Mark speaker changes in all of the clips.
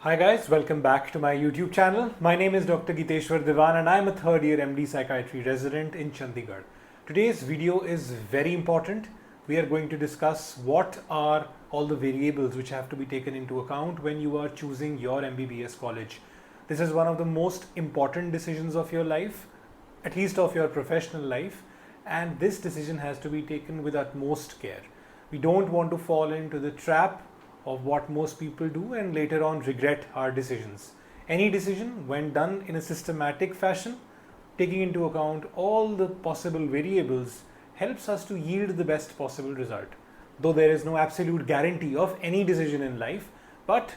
Speaker 1: Hi guys, welcome back to my YouTube channel. My name is Dr. Geeteshwar Dewan and I am a third year MD Psychiatry Resident in Chandigarh. Today's video is very important. We are going to discuss what are all the variables which have to be taken into account when you are choosing your MBBS college. This is one of the most important decisions of your life, at least of your professional life, and this decision has to be taken with utmost care. We don't want to fall into the trap of what most people do and later on regret our decisions. Any decision, when done in a systematic fashion, taking into account all the possible variables, helps us to yield the best possible result. Though there is no absolute guarantee of any decision in life, but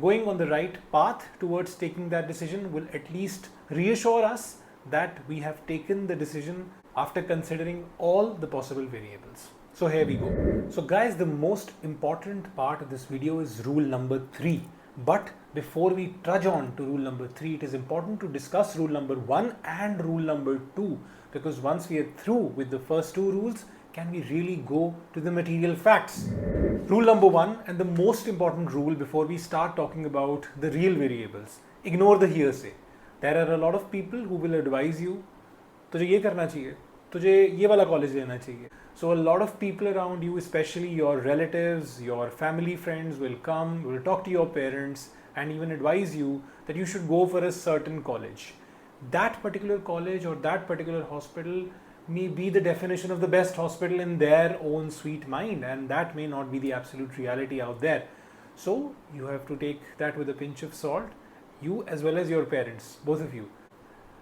Speaker 1: going on the right path towards taking that decision will at least reassure us that we have taken the decision after considering all the possible variables. So here we go. So guys, the most important part of this video is rule number 3. But before we trudge on to rule number 3, it is important to discuss rule number 1 and rule number 2, because once we are through with the first two rules, can we really go to the material facts? Rule number 1 and the most important rule before we start talking about the real variables: ignore the hearsay. There are a lot of people who will advise you, तुझे ये करना चाहिए, तुझे ये वाला college लेना चाहिए. So a lot of people around you, especially your relatives, your family friends, will come, will talk to your parents and even advise you that you should go for a certain college. That particular college or that particular hospital may be the definition of the best hospital in their own sweet mind, and that may not be the absolute reality out there. So you have to take that with a pinch of salt, you as well as your parents, both of you,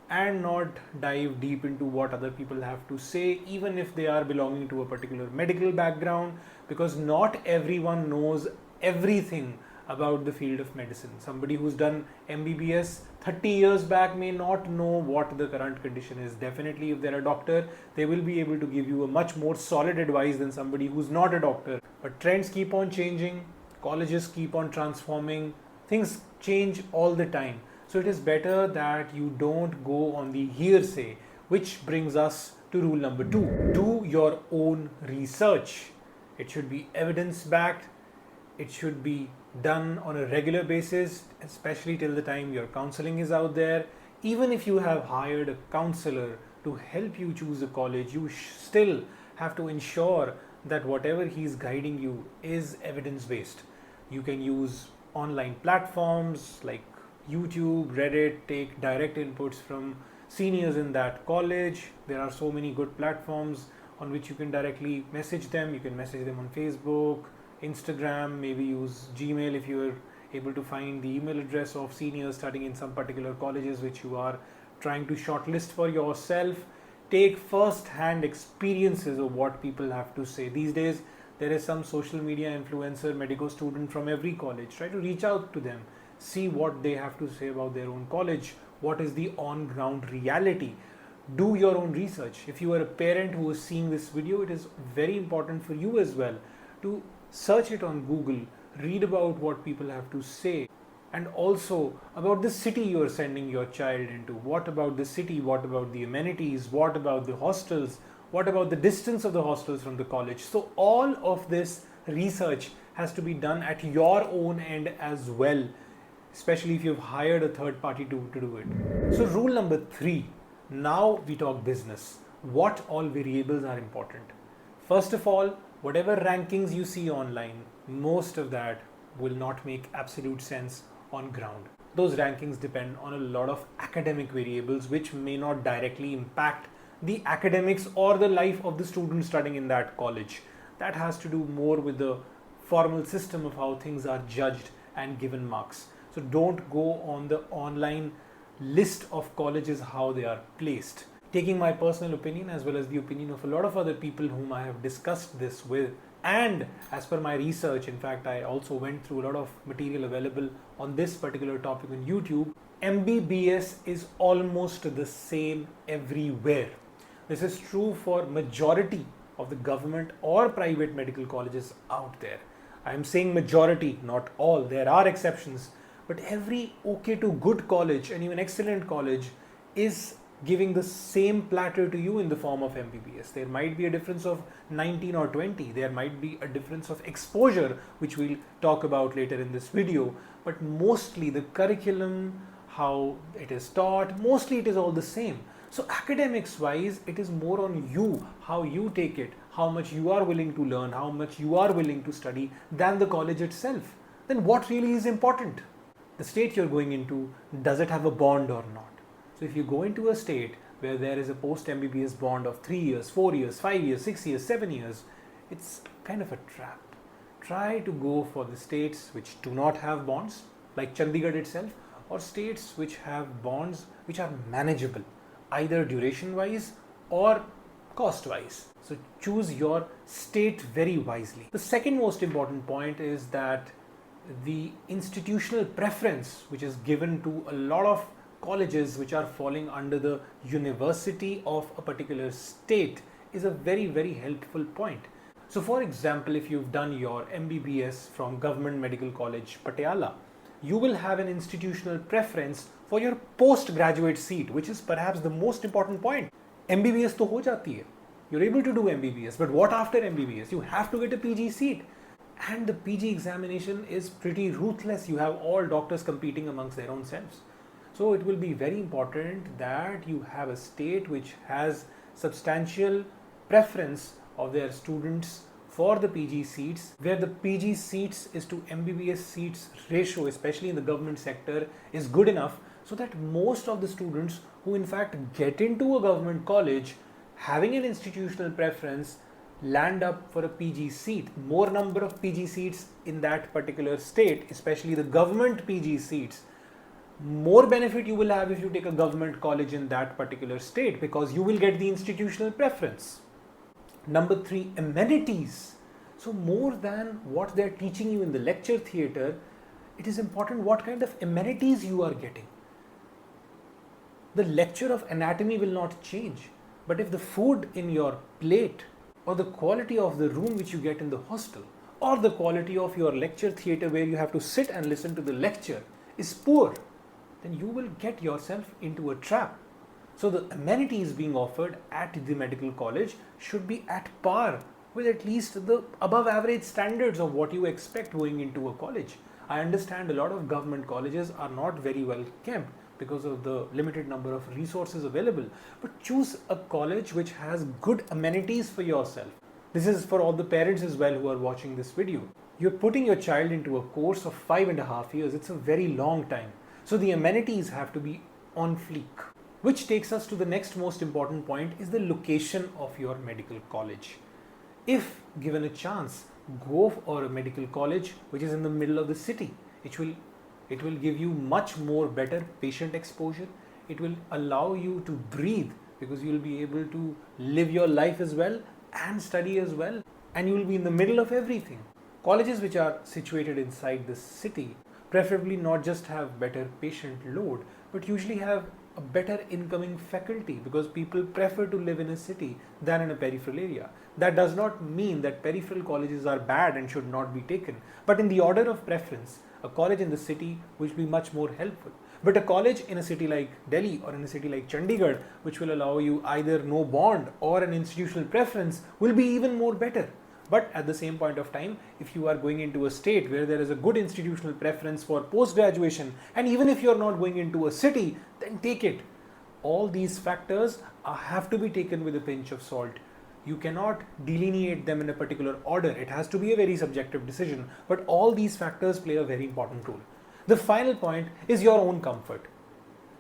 Speaker 1: and not dive deep into what other people have to say, even if they are belonging to a particular medical background, because not everyone knows everything about the field of medicine. Somebody who's done MBBS 30 years back may not know what the current condition is. Definitely, if they're a doctor, they will be able to give you a much more solid advice than somebody who's not a doctor. But trends keep on changing, colleges keep on transforming, things change all the time. So it is better that you don't go on the hearsay, which brings us to rule number 2. Do your own research. It should be evidence-backed. It should be done on a regular basis, especially till the time your counseling is out there. Even if you have hired a counselor to help you choose a college, you still have to ensure that whatever he's guiding you is evidence-based. You can use online platforms like YouTube, Reddit, take direct inputs from seniors in that college. There are so many good platforms on which you can directly message them. You can message them on Facebook, Instagram, maybe use Gmail if you are able to find the email address of seniors studying in some particular colleges which you are trying to shortlist for yourself. Take first-hand experiences of what people have to say. These days, there is some social media influencer, medical student from every college. Try to reach out to them. See what they have to say about their own college. What is the on-ground reality? Do your own research. If you are a parent who is seeing this video, it is very important for you as well to search it on Google, read about what people have to say, and also about the city you are sending your child into. What about the city? What about the amenities? What about the hostels? What about the distance of the hostels from the college? So all of this research has to be done at your own end as well, especially if you've hired a third party to do it. So rule number 3, now we talk business. What all variables are important? First of all, whatever rankings you see online, most of that will not make absolute sense on ground. Those rankings depend on a lot of academic variables which may not directly impact the academics or the life of the student studying in that college. That has to do more with the formal system of how things are judged and given marks. So don't go on the online list of colleges how they are placed. Taking my personal opinion as well as the opinion of a lot of other people whom I have discussed this with, and as per my research, in fact I also went through a lot of material available on this particular topic on YouTube, MBBS is almost the same everywhere. This is true for majority of the government or private medical colleges out there. I am saying majority, not all. There are exceptions. But every okay to good college and even excellent college is giving the same platter to you in the form of MBBS. There might be a difference of 19 or 20. There might be a difference of exposure, which we'll talk about later in this video. But mostly the curriculum, how it is taught, mostly it is all the same. So academics wise, it is more on you, how you take it, how much you are willing to learn, how much you are willing to study than the college itself. Then what really is important? The state you're going into, does it have a bond or not? So if you go into a state where there is a post-MBBS bond of 3 years, 4 years, 5 years, 6 years, 7 years, it's kind of a trap. Try to go for the states which do not have bonds, like Chandigarh itself, or states which have bonds which are manageable, either duration-wise or cost-wise. So choose your state very wisely. The second most important point is that the institutional preference which is given to a lot of colleges which are falling under the university of a particular state is a very, very helpful point. So for example, if you've done your MBBS from Government Medical College, Patiala, you will have an institutional preference for your postgraduate seat, which is perhaps the most important point. MBBS to ho jati hai. You're able to do MBBS, but what after MBBS? You have to get a PG seat. And the PG examination is pretty ruthless. You have all doctors competing amongst their own selves. So it will be very important that you have a state which has substantial preference of their students for the PG seats, where the PG seats is to MBBS seats ratio, especially in the government sector, is good enough so that most of the students who in fact get into a government college having an institutional preference land up for a PG seat. More number of PG seats in that particular state, especially the government PG seats, more benefit you will have if you take a government college in that particular state, because you will get the institutional preference. Number 3, amenities. So more than what they're teaching you in the lecture theatre, it is important what kind of amenities you are getting. The lecture of anatomy will not change, but if the food in your plate, or the quality of the room which you get in the hostel, or the quality of your lecture theatre where you have to sit and listen to the lecture is poor, then you will get yourself into a trap. So the amenities being offered at the medical college should be at par with at least the above average standards of what you expect going into a college. I understand a lot of government colleges are not very well kept because of the limited number of resources available, but choose a college which has good amenities for yourself. This is for all the parents as well who are watching this video. You're putting your child into a course of 5.5 years. It's a very long time. So the amenities have to be on fleek. Which takes us to the next most important point, is the location of your medical college. If given a chance, go for a medical college which is in the middle of the city. It will give you much more better patient exposure. It will allow you to breathe because you will be able to live your life as well and study as well, and you will be in the middle of everything. Colleges which are situated inside the city preferably not just have better patient load, but usually have a better incoming faculty, because people prefer to live in a city than in a peripheral area. That does not mean that peripheral colleges are bad and should not be taken, but in the order of preference, a college in the city will be much more helpful. But a college in a city like Delhi or in a city like Chandigarh, which will allow you either no bond or an institutional preference, will be even more better. But at the same point of time, if you are going into a state where there is a good institutional preference for post-graduation, and even if you are not going into a city, then take it. All these factors have to be taken with a pinch of salt. You cannot delineate them in a particular order. It has to be a very subjective decision, but all these factors play a very important role. The final point is your own comfort.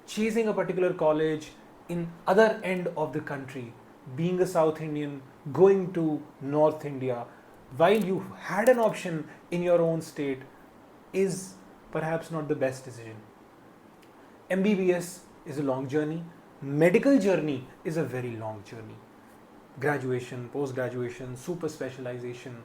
Speaker 1: Chasing a particular college in other end of the country, being a South Indian, going to North India, while you had an option in your own state, is perhaps not the best decision. MBBS is a long journey. Medical journey is a very long journey. Graduation, post-graduation, super specialization,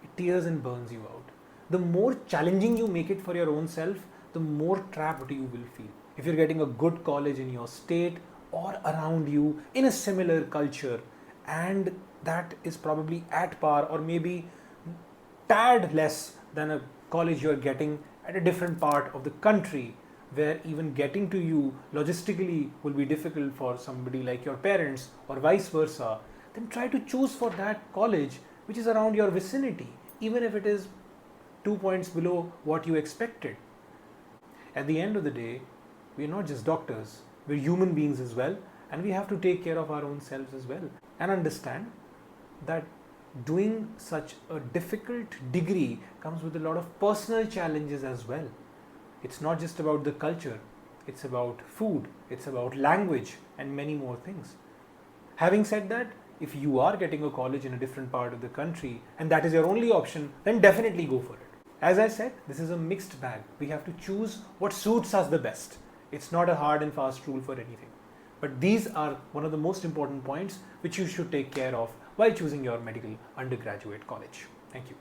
Speaker 1: it tears and burns you out. The more challenging you make it for your own self, the more trapped you will feel. If you're getting a good college in your state or around you in a similar culture, and that is probably at par or maybe tad less than a college you're getting at a different part of the country, where even getting to you logistically will be difficult for somebody like your parents or vice versa, then try to choose for that college which is around your vicinity, even if it is 2 points below what you expected. At the end of the day, we are not just doctors, we're human beings as well, and we have to take care of our own selves as well and understand that doing such a difficult degree comes with a lot of personal challenges as well. It's not just about the culture, it's about food, it's about language and many more things. Having said that, if you are getting a college in a different part of the country and that is your only option, then definitely go for it. As I said, this is a mixed bag. We have to choose what suits us the best. It's not a hard and fast rule for anything. But these are one of the most important points which you should take care of while choosing your medical undergraduate college. Thank you.